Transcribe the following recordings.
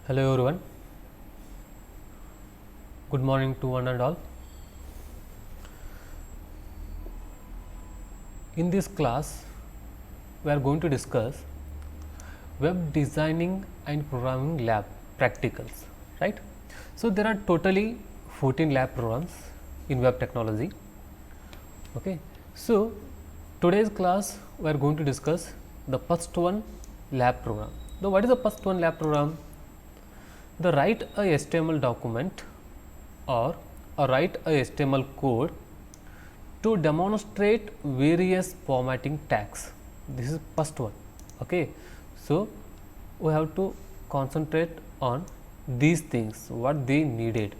Hello everyone, good morning to one and all. In this class, we are going to discuss web designing and programming lab practicals, right. So, there are totally 14 lab programs in web technology. Okay. So, today's class we are going to discuss the first one lab program. Now, what is the first one lab program? The write a HTML document or write a HTML code to demonstrate various formatting tags. This is first one. Okay. So, we have to concentrate on these things, what they needed,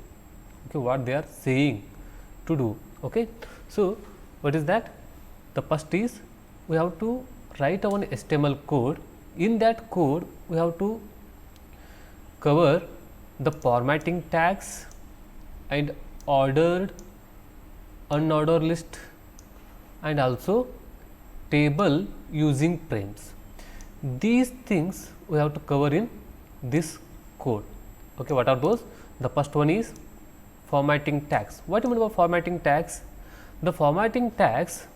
okay, what they are saying to do. Okay. So, what is that? The first is we have to write our HTML code. In that code, we have to cover the formatting tags and ordered, unordered list and also table using frames. These things we have to cover in this code. Okay, what are those? The first one is formatting tags. What do you mean by formatting tags? The formatting tags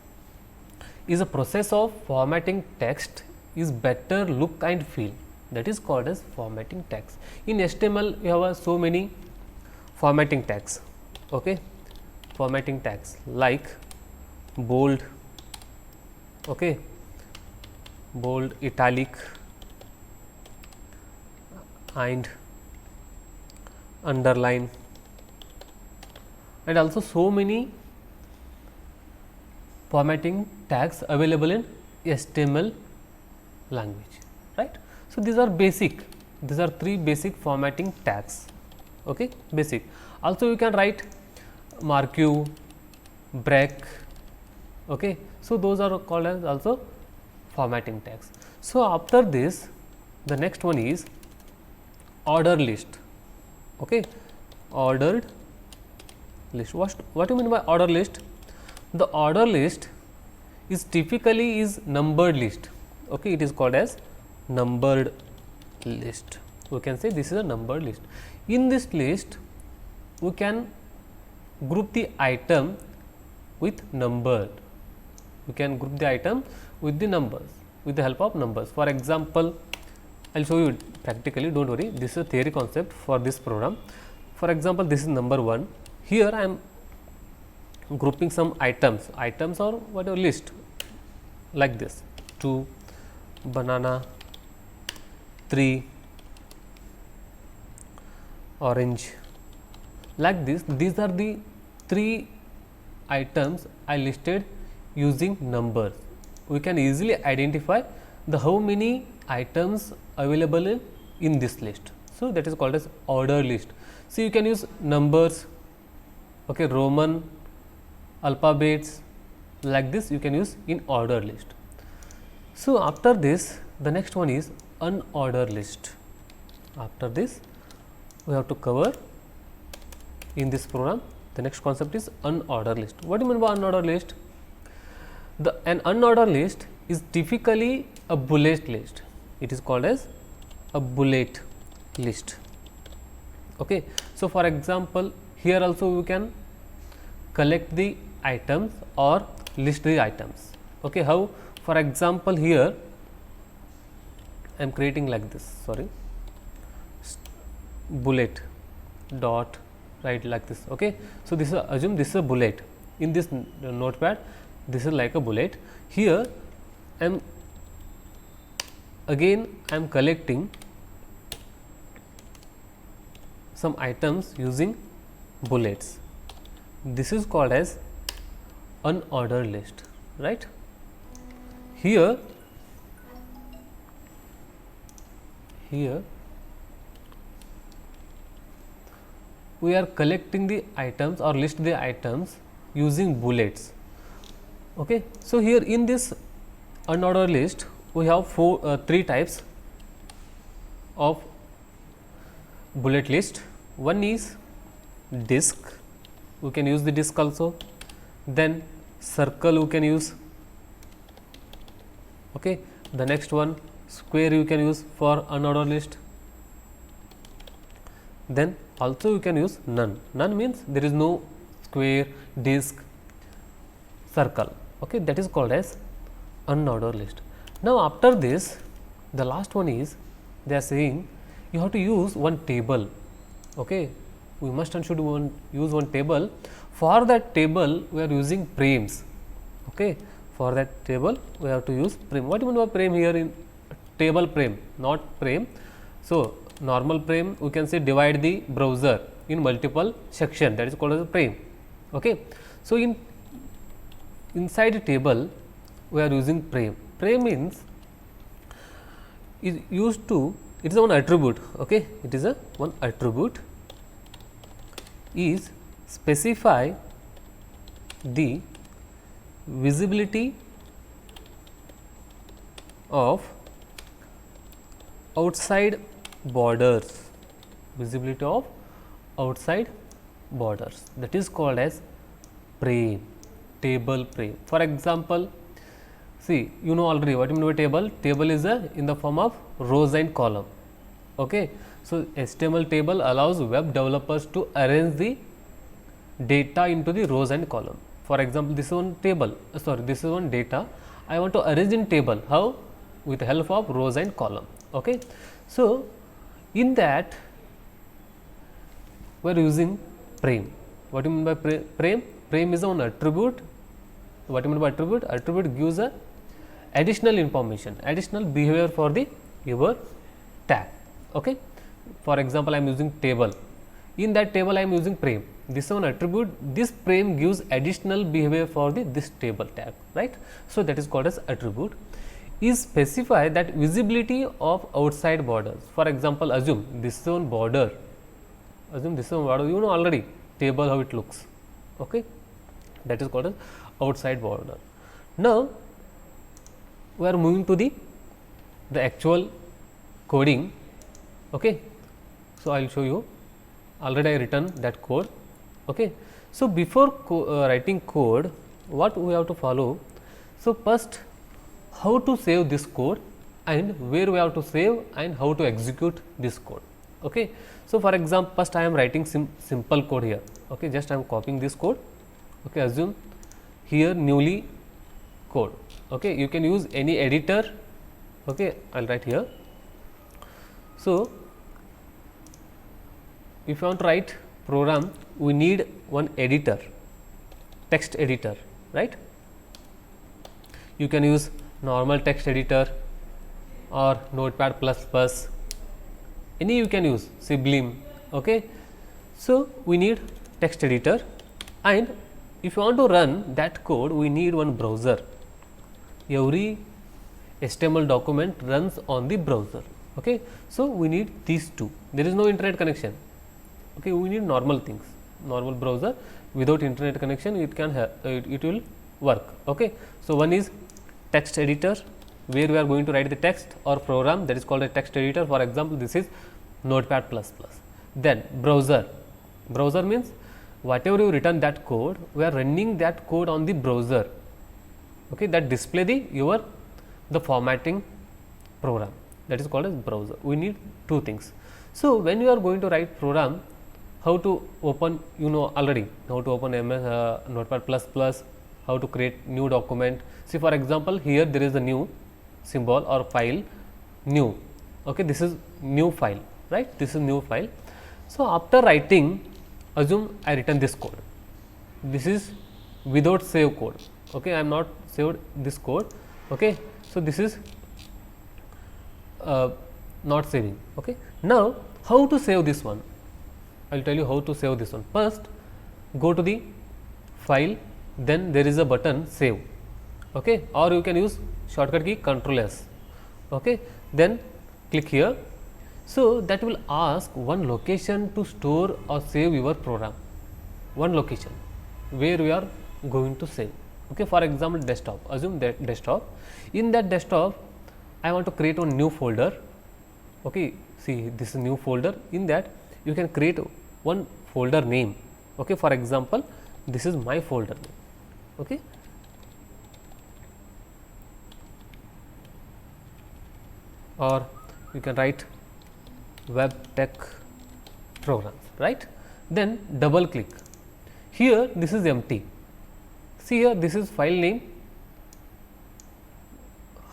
is a process of formatting text is better look and feel, that is called as formatting tags. In HTML we have so many formatting tags, okay, formatting tags like bold, okay, bold, italic and underline, and also so many formatting tags available in HTML language, right. So, these are basic, these are three basic formatting tags, okay, basic. Also you can write marque, break, okay. So, those are called as also formatting tags. So, after this the next one is order list, okay, ordered list. What do you mean by order list? The order list is typically is numbered list, okay, it is called as numbered list. We can say this is a numbered list. In this list we can group the item with number, we can group the item with the numbers, with the help of numbers. For example, I will show you practically, do not worry, this is a theory concept for this program. For example, this is number 1, here I am grouping some items, or whatever list like this, 2, banana, 3, orange, like this. These are the 3 items I listed using numbers. We can easily identify the how many items available in this list. So, that is called as order list. So, you can use numbers, okay, Roman alphabets, like this you can use in order list. So, after this the next one is unordered list. After this we have to cover in this program, the next concept is unordered list. What do you mean by unordered list? An unordered list is typically a bullet list, it is called as a bullet list, okay. So, for example, here also we can collect the items or list the items, okay. How? For example, here I am creating like this, sorry, bullet dot, right, like this, okay. So, this is assume this is a bullet in this notepad, this is like a bullet. Here I am again I am collecting some items using bullets, this is called as unordered list, right. Here we are collecting the items or list the items using bullets, okay. So, here in this unordered list we have 3 types of bullet list. One is disk, we can use the disk also, then circle we can use, okay. The next one square you can use for unordered list, then also you can use none. None means there is no square, disk, circle, okay, that is called as unordered list. Now after this, the last one is they are saying you have to use one table, okay, we must and should use one table. For that table we are using frames, okay, for that table we have to use frame. What do you mean by frame here? In table frame, not frame. So normal frame we can say divide the browser in multiple section, that is called as a frame, okay. So inside a table we are using frame. Frame means is used to, it is one attribute, okay, it is a one attribute is specify the visibility of outside borders, visibility of outside borders, that is called as frame, table frame. For example, see, you know already what you mean by table. Table is in the form of rows and column, okay. So HTML table allows web developers to arrange the data into the rows and column. For example, this is one table, this is one data, I want to arrange in table. How? With the help of rows and column, okay. So in that we are using frame. What do you mean by frame? Frame is one attribute. What do you mean by attribute? Attribute gives a additional information, additional behavior for the your tag, okay. For example, I am using table, in that table I am using frame, this one attribute, this frame gives additional behavior for the this table tag, right. So that is called as attribute. Is specify that visibility of outside borders. For example, assume this is one border, assume this is one border, you know already table how it looks, okay, that is called as outside border. Now we are moving to the actual coding, okay. So I will show you, already I written that code, okay. So before writing code, what we have to follow? So first, how to save this code and where we have to save and how to execute this code, okay. So for example, first I am writing simple code here, okay, just I am copying this code, okay. Assume here newly code, okay, you can use any editor, okay, I will write here. So if you want to write program, we need one editor, text editor, right. You can use normal text editor or Notepad++, any you can use, Sublime, okay. So we need text editor, and if you want to run that code, we need one browser. Every HTML document runs on the browser, okay. So we need these two, there is no internet connection, okay, we need normal things, normal browser. Without internet connection it can have it will work, okay. So one is text editor, where we are going to write the text or program, that is called a text editor. For example, this is Notepad++. Then browser, browser means whatever you written that code, we are running that code on the browser, okay, that display the formatting program, that is called as browser. We need two things. So when you are going to write program, how to open, you know already how to open Notepad++, how to create new document. See, for example, here there is a new symbol or file, new, okay, this is new file, right, this is new file. So after writing, assume I written this code, this is without save code, okay, I am not saved this code, okay. So this is not saving, okay. Now how to save this one? I will tell you how to save this one. First, go to the file, then there is a button save, okay, or you can use shortcut key Ctrl S, okay, then click here. So that will ask one location to store or save your program, one location where we are going to save, okay. For example, desktop, assume that desktop, in that desktop I want to create one new folder, okay. See, this is new folder, in that you can create one folder name, okay. For example, this is my folder name, okay. Or you can write web tech programs, right. Then double click, here this is empty, see here this is file name.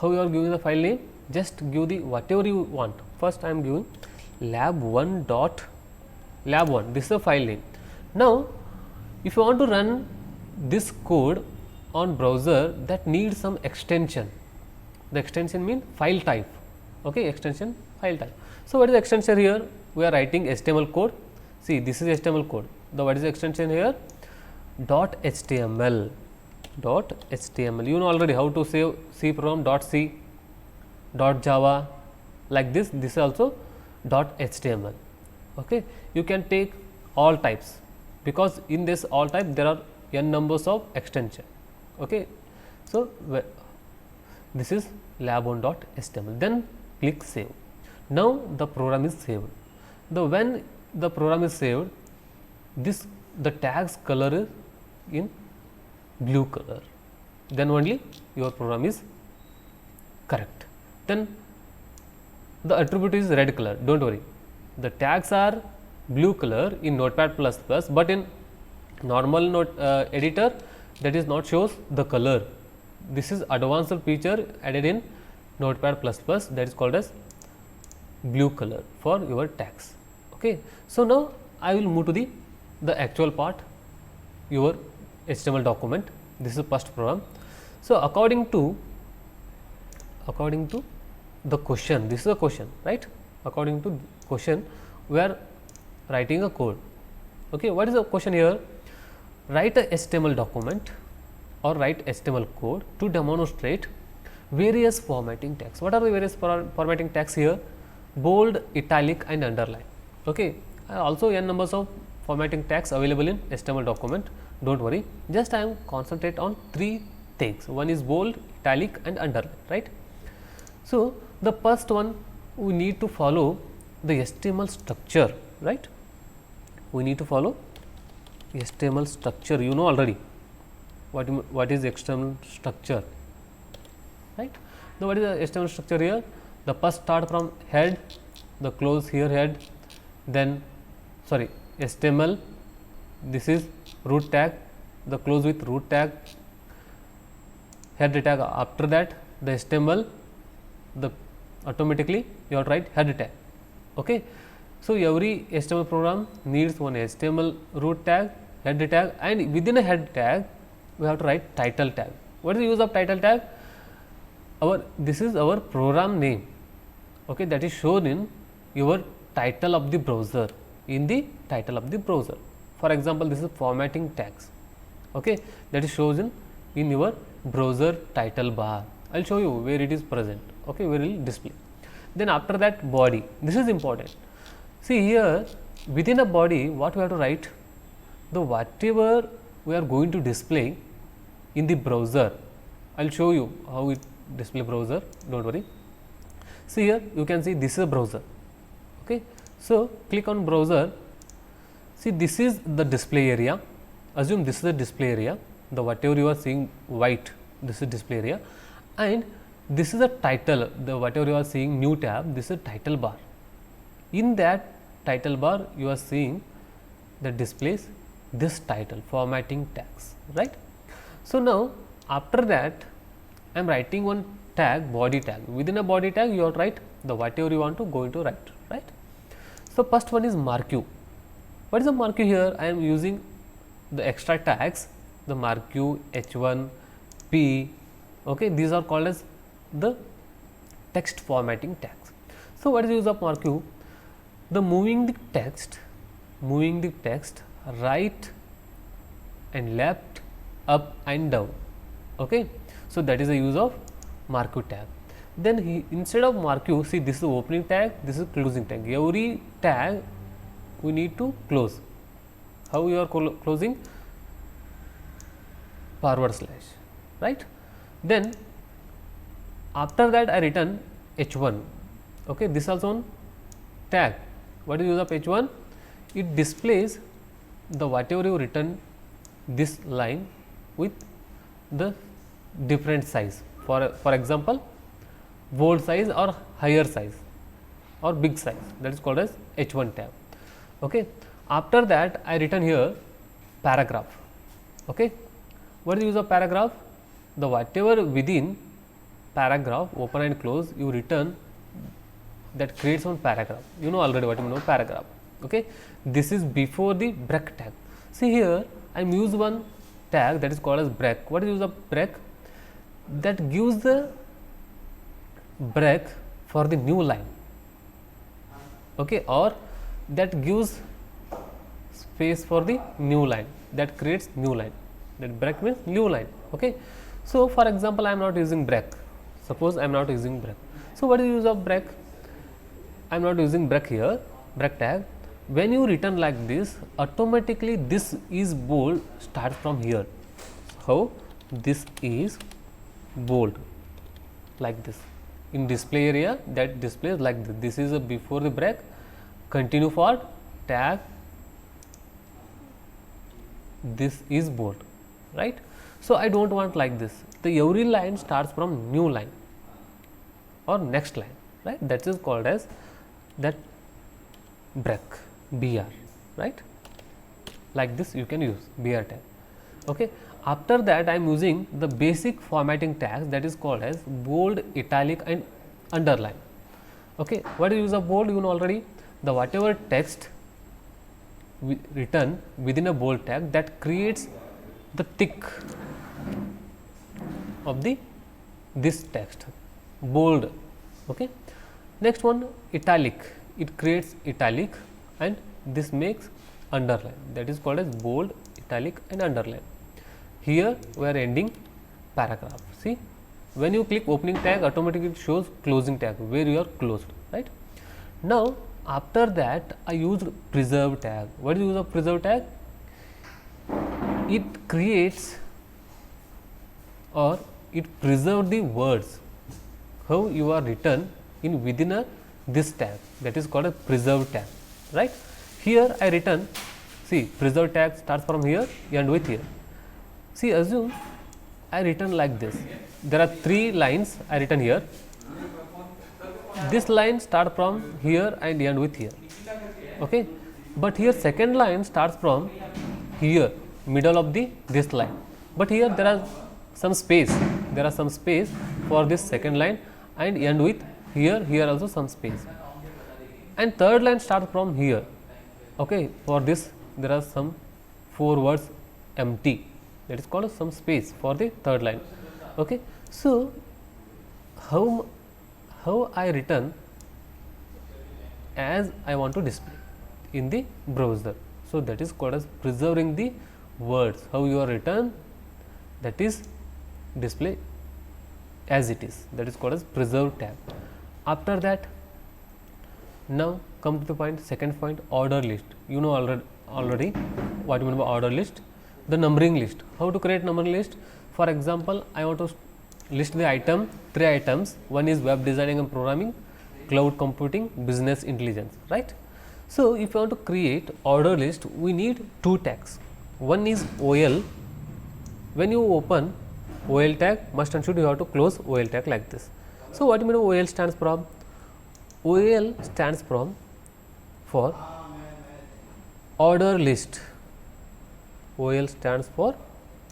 How you are giving the file name? Just give the whatever you want. First I am giving lab1 dot lab1, this is the file name. Now if you want to run this code on browser, that needs some extension. The extension means file type, okay, extension file type. So what is the extension here? We are writing HTML code. See, this is HTML code. The what is the extension here? .html. .html. You know already how to save C program .c, .java, like this. This is also .html. Okay, you can take all types, because in this all type there are n numbers of extension. Okay, so this is lab1.html. Then click save. Now the program is saved. When the program is saved, the tags color is in blue color. Then only your program is correct. Then the attribute is red color. Don't worry. The tags are blue color in Notepad++, but in normal editor, that is not shows the color. This is advanced feature added in Notepad++, that is called as blue color for your tags. Okay. So now I will move to the actual part, your HTML document. This is first program. So according to the question, this is a question, right? According to question, we are writing a code. Okay, what is the question here? Write a HTML document or write HTML code to demonstrate various formatting tags. What are the various formatting tags here? Bold, italic and underline. Okay, also n numbers of formatting tags available in HTML document. Don't worry, just I am concentrate on 3 things. One is bold, italic and underline, right. So the first one, we need to follow the HTML structure, right. We need to follow HTML structure. You know already what is HTML structure, right. Now what is the HTML structure here? The first start from head, the close here head, then HTML, this is root tag, the close with root tag, head tag. After that the HTML, the automatically you have to write head tag. Okay. So every HTML program needs one HTML root tag, head tag, and within a head tag we have to write title tag. What is the use of title tag? This is our program name, okay, that is shown in your title of the browser, in the title of the browser. For example, this is formatting tags, okay, that is shown in your browser title bar. I will show you where it is present, okay, where it will display. Then after that body, this is important. See here, within a body what we have to write? The whatever we are going to display in the browser. I will show you how it display browser, don't worry. See here, you can see this is a browser, okay. So click on browser. See, this is the display area. Assume this is the display area, the whatever you are seeing white, this is display area, and this is a title, the whatever you are seeing new tab, this is title bar. In that title bar you are seeing that displays this title, formatting tags, right. So now after that I am writing one tag, body tag. Within a body tag you have to write the whatever you want to going to write, right. So first one is marquee. What is the marquee here? I am using the extra tags, the marquee, h1, p, okay, these are called as the text formatting tags. So what is the use of marquee? The moving the text right and left, up and down, okay. So that is the use of marquee tag. Then instead of marquee, see, this is opening tag, this is closing tag. Every tag we need to close. How you are closing? Forward slash, right. Then after that I written h1, okay, this also on tag. What is use of h1? It displays the whatever you written this line with the different size. For example, bold size or higher size or big size, that is called as h1 tag. Okay. After that, I written here paragraph. Okay. What is the use of paragraph? The whatever within paragraph, open and close, you return, that creates one paragraph. You know already what you know paragraph. Okay. This is before the break tag. See here, I am use one tag that is called as break. What is use of break? That gives the break for the new line. Okay, or that gives space for the new line, that creates new line. That break means new line. Okay. So, for example, I am not using break. Suppose I am not using break. So, what is the use of break? I am not using break here, break tag. When you return like this, automatically this is bold starts from here. How? This is bold like this. In display area, that displays like this. This is a before the break, continue for tag, this is bold, right. So, I do not want like this. The every line starts from new line or next line, right. That is called as that break, BR, right. Like this you can use BR tag. Okay. After that, I am using the basic formatting tags, that is called as bold, italic and underline. Okay. What is use of bold? You know already, the whatever text written within a bold tag, that creates the tick of the this text, bold. Okay. Next one, italic, it creates italic and this makes underline, that is called as bold, italic and underline. Here we are ending paragraph. See, when you click opening tag, automatically it shows closing tag where you are closed, right. Now, after that I used preserve tag. What is the use of preserve tag? It creates or it preserves the words how you are written in within a this tag, that is called a preserve tag, right. Here I written, see, preserve tag starts from here and with here. See, assume I written like this. There are 3 lines I written here. This line start from here and end with here. Okay. But here second line starts from here, middle of the this line. But here there are some space. There are some space for this second line and end with here. Here also some space. And third line starts from here. Okay. For this there are some 4 words empty. That is called some space for the third line. Okay. So, how I written as I want to display in the browser. So, that is called as preserving the words, how you are written, that is display as it is, that is called as preserve tag. After that, now come to the point, second point, order list. You know already what you mean by order list. The numbering list, how to create numbering list. For example, I want to list the item, 3 items, one is web designing and programming, cloud computing, business intelligence, right. So, if you want to create order list, we need 2 tags. One is OL. When you open OL tag, must and should you have to close OL tag like this. So, what do you mean OL stands from? OL stands for order list. OL stands for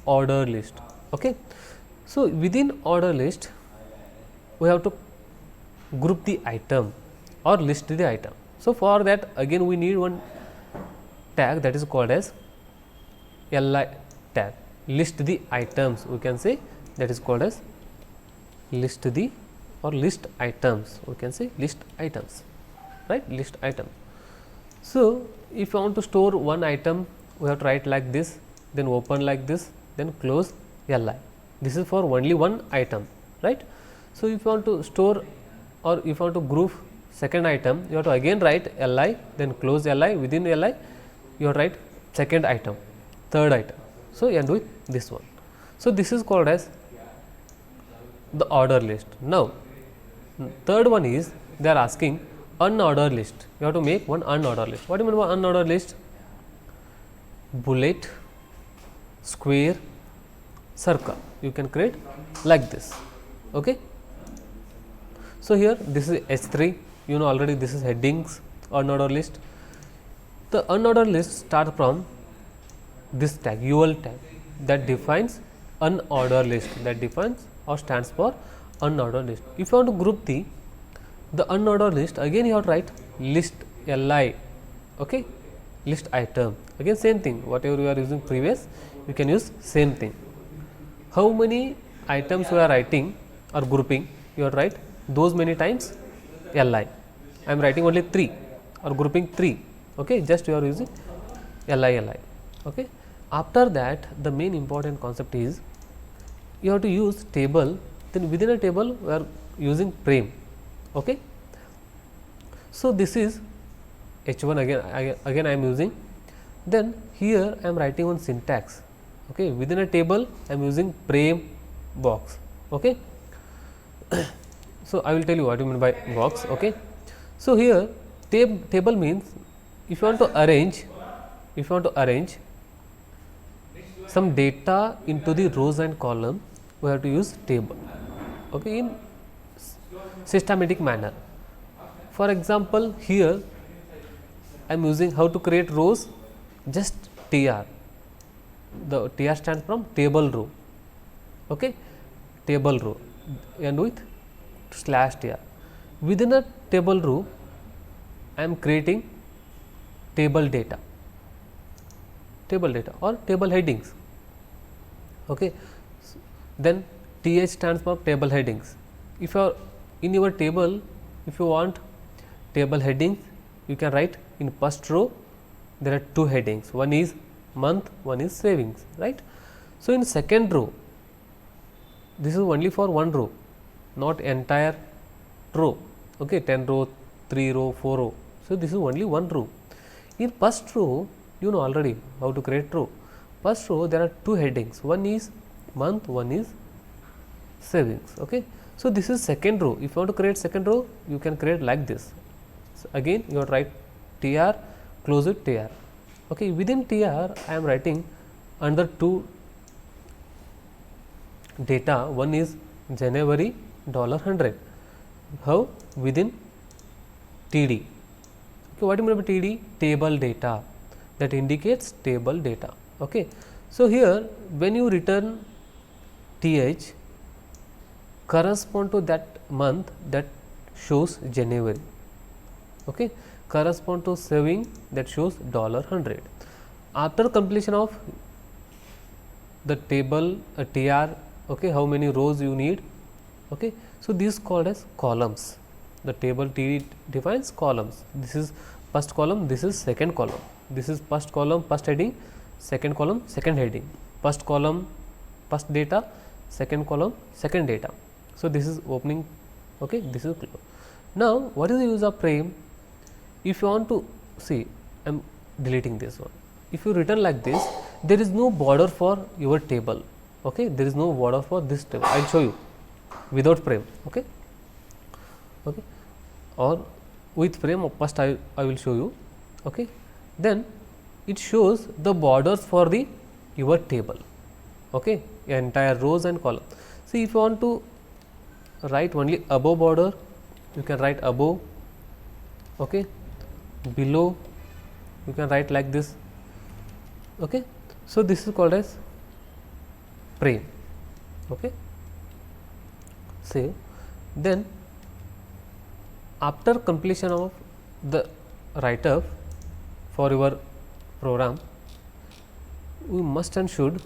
order list. Okay. So, within order list, we have to group the item or list the item. So, for that again we need one tag, that is called as LI tag, list the items, we can say, that is called as list the or list items, we can say list items, right, list item. So, if you want to store one item, we have to write like this, then open like this, then close LI. This is for only one item, right. So, if you want to store or if you want to group second item, you have to again write LI, then close LI, within LI you have to write second item, third item. So, end with this one. So, this is called as the order list. Now, third one is they are asking unordered list. You have to make one unordered list. What do you mean by unordered list? Bullet, square, circle, you can create like this. Okay. So, here this is H3, you know already this is headings unordered list. The unordered list start from this tag UL tag that defines unordered list, that defines or stands for unordered list. If you want to group the unordered list, again you have to write list li, okay, list item, again same thing, whatever you are using previous you can use same thing. How many items we are writing or grouping, you have to write those many times li. I am writing only 3 or grouping 3, okay, just you are using li. Okay. After that, the main important concept is you have to use table, then within a table we are using frame. Okay. So, this is H1 again I am using, then here I am writing one syntax, okay, within a table I am using frame box. Okay. So, I will tell you what you mean by box. Okay. So, here table means if you want to arrange some data into the rows and column, we have to use table, okay, in systematic manner. For example, here I am using how to create rows, just tr, the tr stands from table row, okay, table row and with /tr. Within a table row I am creating table data or table headings. Okay. Then th stands for table headings. If you are in your table, if you want table headings, you can write in first row there are 2 headings, one is month, one is savings, right. So, in second row, this is only for one row, not entire row, okay, 10 row, 3 row, 4 row. So, this is only one row. In first row, you know already how to create row. First row there are 2 headings, one is month, one is savings. Okay. So, this is second row. If you want to create second row, you can create like this. So, again you have to write tr, close it tr. Okay. Within tr I am writing under 2 data, one is January $100. How? Within td. Okay, what do you mean by td? Table data, that indicates table data. Okay. So, here when you return th correspond to that month, that shows January, okay, correspond to saving, that shows $100. After completion of the table tr, okay, how many rows you need, okay. So, this is called as columns. The table td defines columns. This is first column, this is second column, this is first column, first heading, second column, second heading, first column, first data, second column, second data. So, this is opening, okay, this is close. Now, what is the use of frame? If you want to see, I am deleting this one. If you return like this, there is no border for your table, okay, there is no border for this table. I will show you without frame, okay, okay, or with frame. First I will show you, okay. Then it shows the borders for the your table, okay, entire rows and column. See, if you want to write only above border, you can write above, okay, below you can write like this, okay. So, this is called as frame, okay. Save. Then after completion of the write up for your program, we must and should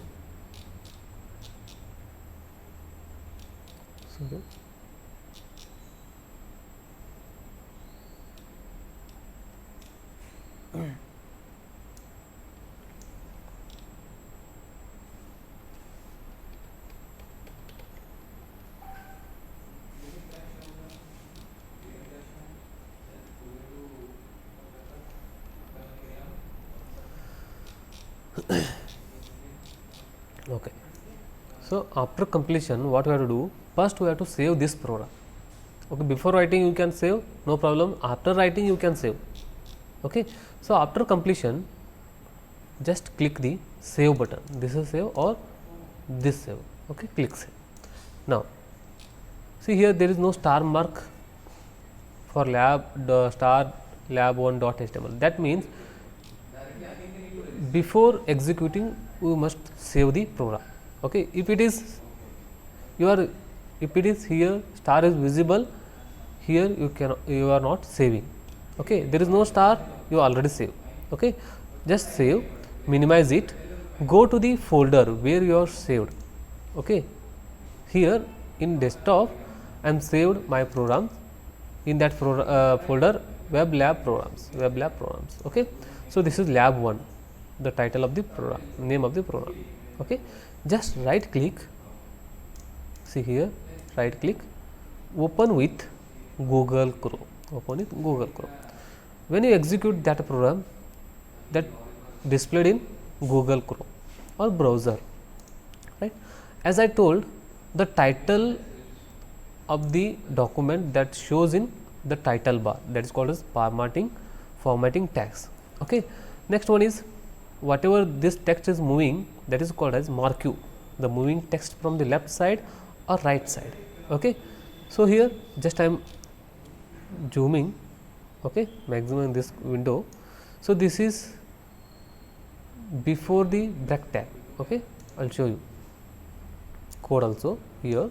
okay. So, after completion, what we have to do? First we have to save this program, okay. Before writing you can save, no problem. After writing you can save, okay. So, after completion, just click the save button, this is save or this save, okay, click save. Now, see here there is no star mark for lab, the star lab1.html. That means before executing we must save the program. Okay, if it is if it is here star is visible, here you are not saving. Okay, there is no star, you already save. Okay, just save, minimize it, go to the folder where you are saved. Okay, here in desktop I am saved my programs in that folder web lab programs. Okay, so this is lab 1, the title of the program, name of the program. Okay, just right click, see here, right click, open with Google Chrome, when you execute that program, that displayed in Google Chrome or browser, right. As I told, the title of the document that shows in the title bar, that is called as formatting tags. Okay, next one is whatever this text is moving, that is called as marquee, the moving text from the left side or right side. Okay, so here just I am zooming, okay, maximum this window. So this is before the break tag. Okay, I will show you code also here.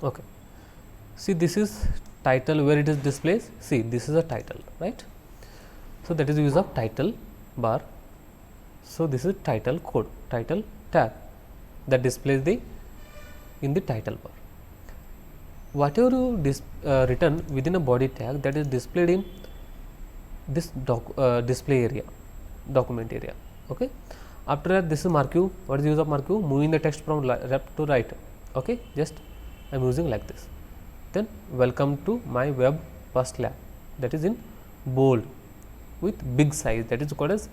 Okay, see this is title where it is displays. See, this is a title, right? So that is use of title bar. So this is title code, title tag that displays in the title bar. Whatever you written within a body tag, that is displayed in this display area, document area. Okay, after that this is marquee. What is the use of marquee? Moving the text from left to right. Okay, just I am using like this. Then welcome to my web first lab, that is in bold with big size, that is called as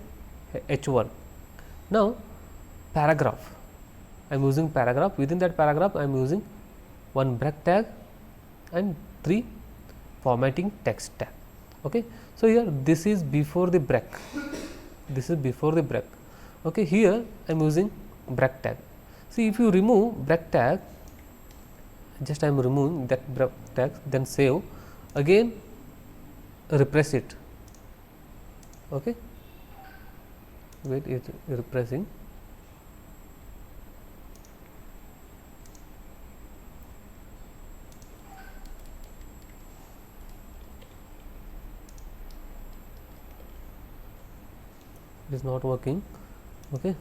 H1. Now paragraph, I am using paragraph. Within that paragraph I am using one break tag and 3 formatting text tag. Okay, so here this is before the break, this is before the break. Okay, here I am using break tag. See, if you remove break tag, just I am removing that break tag, then save, again repress it. Okay, wait, it is repressing. It is not working. Okay,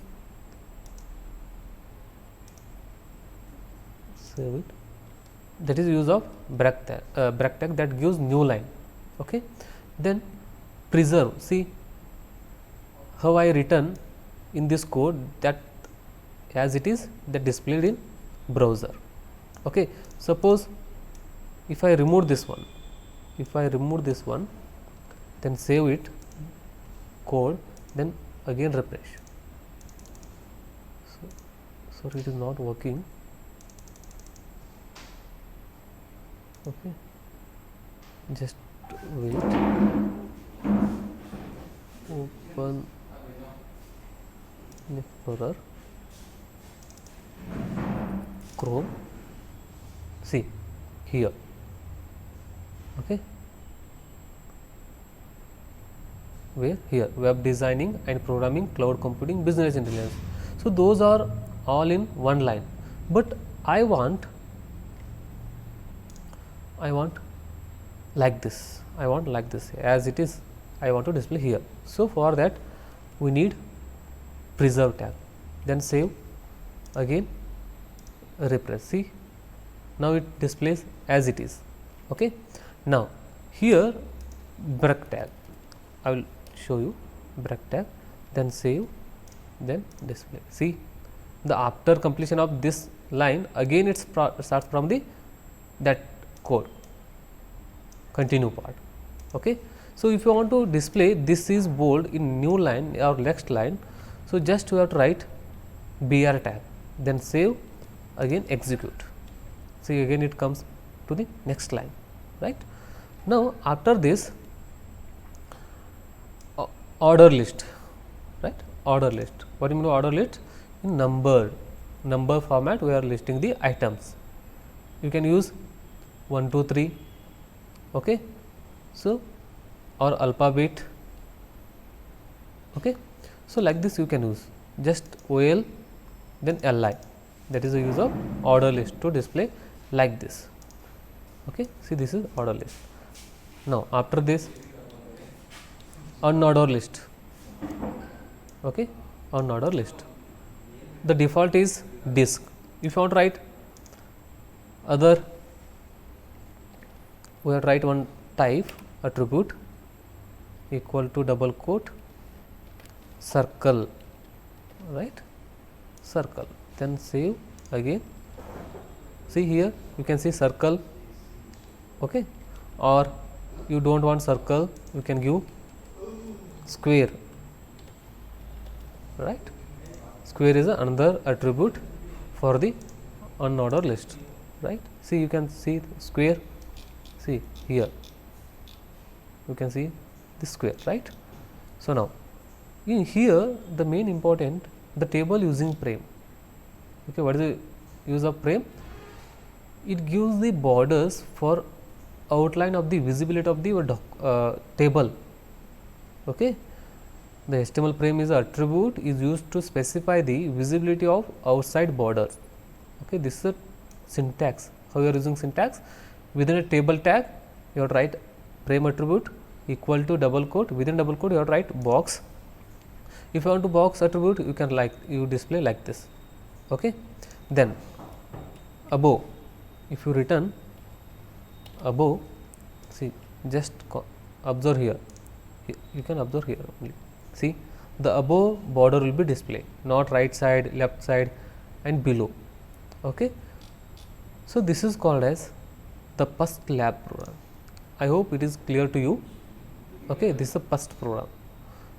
save it. That is use of break tag that gives new line. Okay, then preserve. See how I written in this code that as it is that displayed in browser. Okay, suppose if I remove this one, then save it, code, then again refresh. So it is not working. Okay, just wait, open Explorer, Chrome, see here. Okay, where? Here, web designing and programming, cloud computing, business intelligence. So those are all in one line, but I want like this, as it is I want to display here. So for that we need preserve tag, then save, again repress. See, now it displays as it is. Okay, now here break tag, I will show you break tag, then save, then display. See, the after completion of this line, again it starts from the that code continue part. Okay, so if you want to display this is bold in new line or next line, so just you have to write br tag, then save, again execute. See, again it comes to the next line, right? Now after this order list, order list. What do you mean order list? In number format we are listing the items. You can use 1 2 3, okay. So or alphabet, okay. So like this you can use just OL then LI, that is the use of order list to display like this, okay. See, this is order list. Now after this, unordered list, okay. Unordered list, the default is disk. If you want to write other, we have to write one type attribute equal to double quote circle, right, circle, then save again. See here you can see circle, okay. Or you don't want circle, you can give square, right. Square is another attribute for the unordered list, right. See, you can see square, see here you can see this square, right. So now in here the main important, the table using frame, okay. What is the use of frame? It gives the borders for outline of the visibility of the table, okay. The HTML frame is attribute is used to specify the visibility of outside borders, okay. This is a syntax. How you are using syntax? Within a table tag you have to write frame attribute equal to double quote, within double quote you have to write box. If you want to box attribute, you can you display like this, okay. Then above, if you return above, see, just observe here, you can observe here only. See, the above border will be displayed, not right side, left side and below, okay. So this is called as the first lab program. I hope it is clear to you, okay. This is the first program.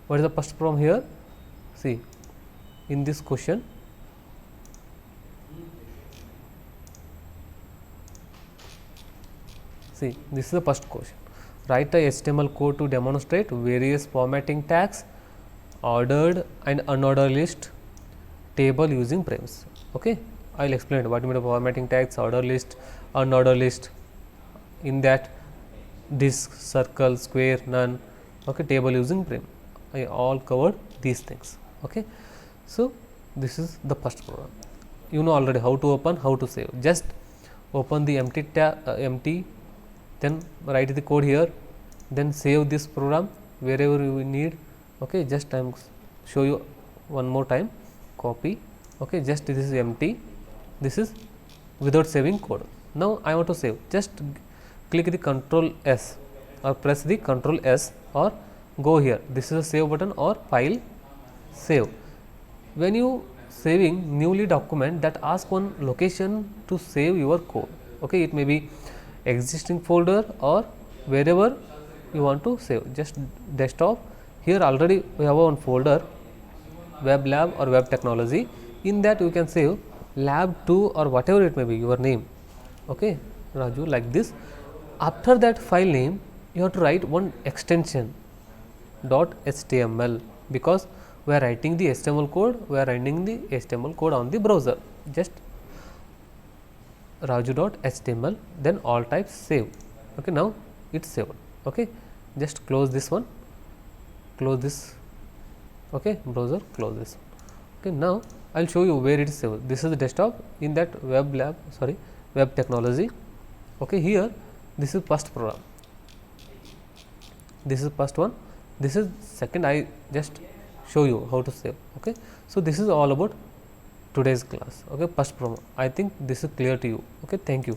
What is the first program here? See, in this question, see, this is the first question. Write a HTML code to demonstrate various formatting tags, ordered and unordered list, table using frames, okay. I will explain what you mean by formatting tags, order list, unordered list. In that, disk, circle, square, none, okay, table using frame. I all covered these things, okay. So this is the first program. You know already how to open, how to save. Just open the empty tab, then write the code here, then save this program wherever you need, okay. Just I am show you one more time, copy, okay. Just this is empty, this is without saving code. Now I want to save, just click the Ctrl S or press the Ctrl S or go here, this is a save button or file, save. When you saving newly document, that ask one location to save your code, okay. It may be existing folder or wherever you want to save, just desktop. Here already we have one folder, web lab or web technology. In that you can save lab 2 or whatever it may be, your name, okay, Raju, like this. After that file name you have to write one extension .html, because we are writing the HTML code, we are running the HTML code on the browser. Just raju.html, then all types save, okay. Now it's saved, okay. Just close this one, close this, okay, browser, close this, okay. Now I will show you where it is saved. This is the desktop, in that web lab, sorry, web technology, okay. Here this is first program, this is first one, this is second. I just show you how to save, okay. So this is all about today's class, okay, first program. I think this is clear to you, okay. Thank you.